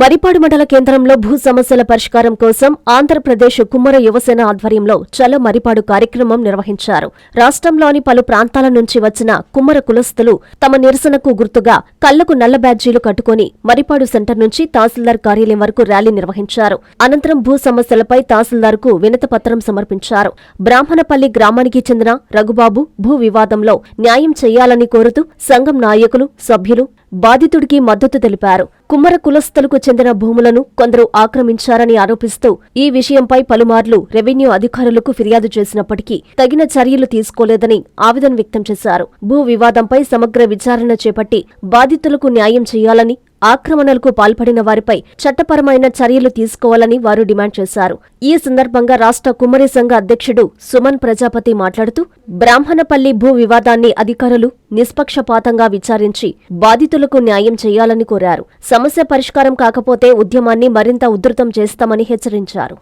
మరిపాడు మండల కేంద్రంలో భూ సమస్యల పరిష్కారం కోసం ఆంధ్రప్రదేశ్ కుమ్మర యువసేన ఆధ్వర్యంలో చలో మరిపాడు కార్యక్రమం నిర్వహించారు. రాష్ట్రంలోని పలు ప్రాంతాల నుంచి వచ్చిన కుమ్మర కులస్తులు తమ నిరసనకు గుర్తుగా కళ్లకు నల్ల బ్యాడ్జీలు కట్టుకుని మరిపాడు సెంటర్ నుంచి తహసీల్దార్ కార్యాలయం వరకు ర్యాలీ నిర్వహించారు. అనంతరం భూ సమస్యలపై తహసీల్దార్కు వినతిపత్రం సమర్పించారు. బ్రాహ్మణపల్లి గ్రామానికి చెందిన రఘుబాబు భూ వివాదంలో న్యాయం చేయాలని కోరుతూ సంఘం నాయకులు, సభ్యులు బాధితుడికి మద్దతు తెలిపారు. కుమ్మర కులస్తులకు చెందిన భూములను కొందరు ఆక్రమించారని ఆరోపిస్తూ ఈ విషయంపై పలుమార్లు రెవెన్యూ అధికారులకు ఫిర్యాదు చేసినప్పటికీ తగిన చర్యలు తీసుకోలేదని ఆవేదన వ్యక్తం చేశారు. భూ వివాదంపై సమగ్ర విచారణ చేపట్టి బాధితులకు న్యాయం చేయాలని, ఆక్రమణలకు పాల్పడిన వారిపై చట్టపరమైన చర్యలు తీసుకోవాలని వారు డిమాండ్ చేశారు. ఈ సందర్భంగా రాష్ట్ర కుమ్మరి సంఘ అధ్యక్షుడు సుమన్ ప్రజాపతి మాట్లాడుతూ బ్రాహ్మణపల్లి భూ వివాదాన్ని అధికారులు నిష్పక్షపాతంగా విచారించి బాధితులకు న్యాయం చేయాలని కోరారు. సమస్య పరిష్కారం కాకపోతే ఉద్యమాన్ని మరింత ఉధృతం చేస్తామని హెచ్చరించారు.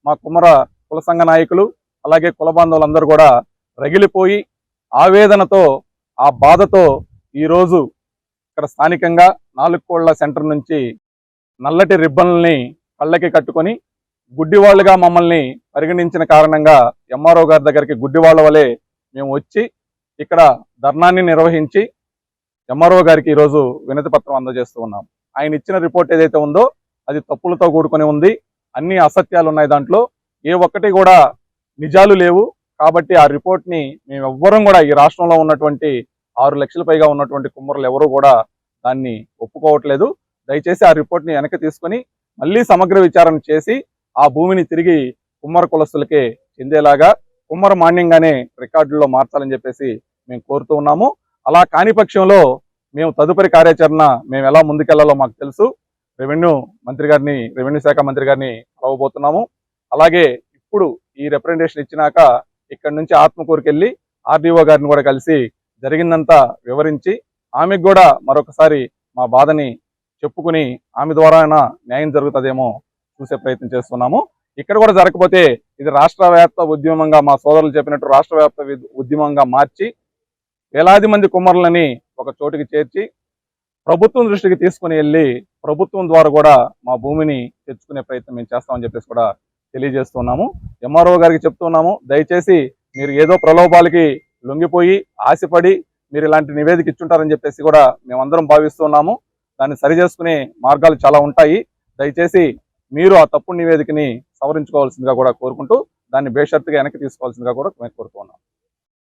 మా కుమ్మర కుల సంఘ నాయకులు అలాగే కుల బాంధవులందరూ కూడా రగిలిపోయి ఆవేదనతో, ఆ బాధతో ఈరోజు ఇక్కడ స్థానికంగా 4 కోళ్ల సెంటర్ నుంచి నల్లటి రిబ్బన్లని కళ్ళకి కట్టుకొని గుడ్డివాళ్లుగా మమ్మల్ని పరిగణించిన కారణంగా ఎంఆర్ఓ గారి దగ్గరికి గుడ్డివాళ్ల వలె మేము వచ్చి ఇక్కడ ధర్నాన్ని నిర్వహించి ఎంఆర్ఓ గారికి ఈరోజు వినతి పత్రం అందజేస్తూ ఉన్నాం. ఆయన ఇచ్చిన రిపోర్ట్ ఏదైతే ఉందో అది తప్పులతో కూడుకొని ఉంది. అన్ని అసత్యాలు ఉన్నాయి, దాంట్లో ఏ ఒక్కటి కూడా నిజాలు లేవు. కాబట్టి ఆ రిపోర్ట్ని మేము ఎవ్వరం కూడా, ఈ రాష్ట్రంలో ఉన్నటువంటి 6 లక్షల పైగా ఉన్నటువంటి కుమ్మరులు ఎవరూ కూడా దాన్ని ఒప్పుకోవట్లేదు. దయచేసి ఆ రిపోర్ట్ని వెనక్కి తీసుకొని మళ్ళీ సమగ్ర విచారణ చేసి ఆ భూమిని తిరిగి కుమ్మర కులస్తులకే చెందేలాగా కుమ్మర మాన్యంగానే రికార్డుల్లో మార్చాలని చెప్పేసి మేము కోరుతూ ఉన్నాము. అలా కాని పక్షంలో మేము తదుపరి కార్యాచరణ మేము ఎలా ముందుకెళ్లాలో మాకు తెలుసు. రెవెన్యూ శాఖ మంత్రి గారిని కలవబోతున్నాము. అలాగే ఇప్పుడు ఈ రిప్రజెంటేషన్ ఇచ్చినాక ఇక్కడ నుంచి ఆత్మకూరుకి వెళ్ళి ఆర్డీఓ గారిని కూడా కలిసి జరిగిందంతా వివరించి ఆమెకు కూడా మరొకసారి మా బాధని చెప్పుకుని ఆమె ద్వారా న్యాయం జరుగుతుందేమో చూసే ప్రయత్నం చేస్తున్నాము. ఇక్కడ కూడా జరగకపోతే ఇది రాష్ట్ర వ్యాప్త ఉద్యమంగా, మా సోదరులు చెప్పినట్టు రాష్ట్ర వ్యాప్త ఉద్యమంగా మార్చి వేలాది మంది కుమ్మరులని ఒక చోటుకి చేర్చి ప్రభుత్వం దృష్టికి తీసుకుని వెళ్ళి ప్రభుత్వం ద్వారా కూడా మా భూమిని తెచ్చుకునే ప్రయత్నం మేము చేస్తామని చెప్పేసి కూడా తెలియజేస్తున్నాము. ఎంఆర్ఓ గారికి చెప్తున్నాము, దయచేసి మీరు ఏదో ప్రలోభాలకి లొంగిపోయి ఆశపడి మీరు ఇలాంటి నివేదిక ఇచ్చుంటారని చెప్పేసి కూడా మేమందరం భావిస్తున్నాము. దాన్ని సరిచేసుకునే మార్గాలు చాలా ఉంటాయి. దయచేసి మీరు ఆ తప్పుడు నివేదికని సవరించుకోవాల్సిందిగా కూడా కోరుకుంటూ దాన్ని బేషరతుగా వెనక్కి తీసుకోవాల్సిందిగా కూడా మేము కోరుతున్నాం.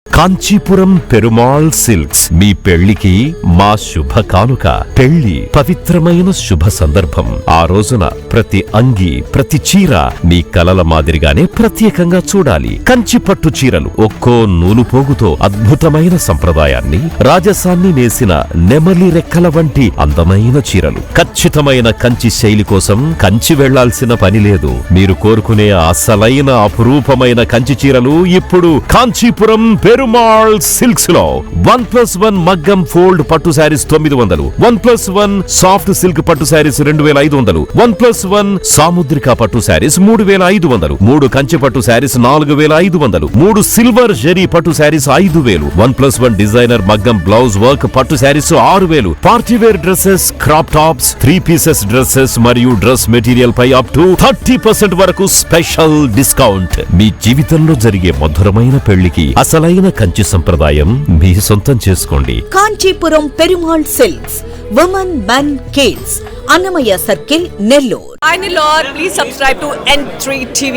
కాంచీపురం పెరుమాళ్ సిల్క్స్ మీ పెళ్లికి మా శుభ కానుక. పెళ్లి పవిత్రమైన శుభ సందర్భం. ఆ రోజున ప్రతి అంగి, ప్రతి చీర మీ కలల మాదిరిగానే ప్రత్యేకంగా చూడాలి. కంచి పట్టు చీరలు ఒక్కో నూలు పోగుతో అద్భుతమైన సంప్రదాయాన్ని, రాజసాన్ని నేసిన నెమలి రెక్కల వంటి అందమైన చీరలు. ఖచ్చితమైన కంచి శైలి కోసం కంచి వెళ్లాల్సిన పని లేదు. మీరు కోరుకునే అసలైన అపురూపమైన కంచి చీరలు ఇప్పుడు కాంచీపురం పెరుమాళ్ సిల్క్స్ లో 1+1 మగ్గం ఫోల్డ్ పట్టు శారీస్ 900, 1+1 సాఫ్ట్ సిల్క్ పట్టు శారీస్ 2500, 1+1 సాముద్రిక పట్టు శారీస్ 3500, 3 కంచి పట్టు శారీస్ 4500, 3 సిల్వర్ జరీ పట్టు శారీస్ 5000, 1+1 డిజైనర్ మగ్గం బ్లౌజ్ వర్క్ పట్టు saris 6000, party wear dresses, crop tops, 3 pieces dresses మరియు డ్రెస్ మెటీరియల్ పై అప్ టు 30% వరకు స్పెషల్ డిస్కౌంట్. మీ జీవితంలో జరిగే మధురమైన పెళ్లికి అసలైన కంచి సంప్రదాయం మీ సొంతం చేసుకోండి. Kanchipuram Perumal silks, women men kids, Annamayya circle, Nellore. Finally, Lord, please subscribe to N3 TV.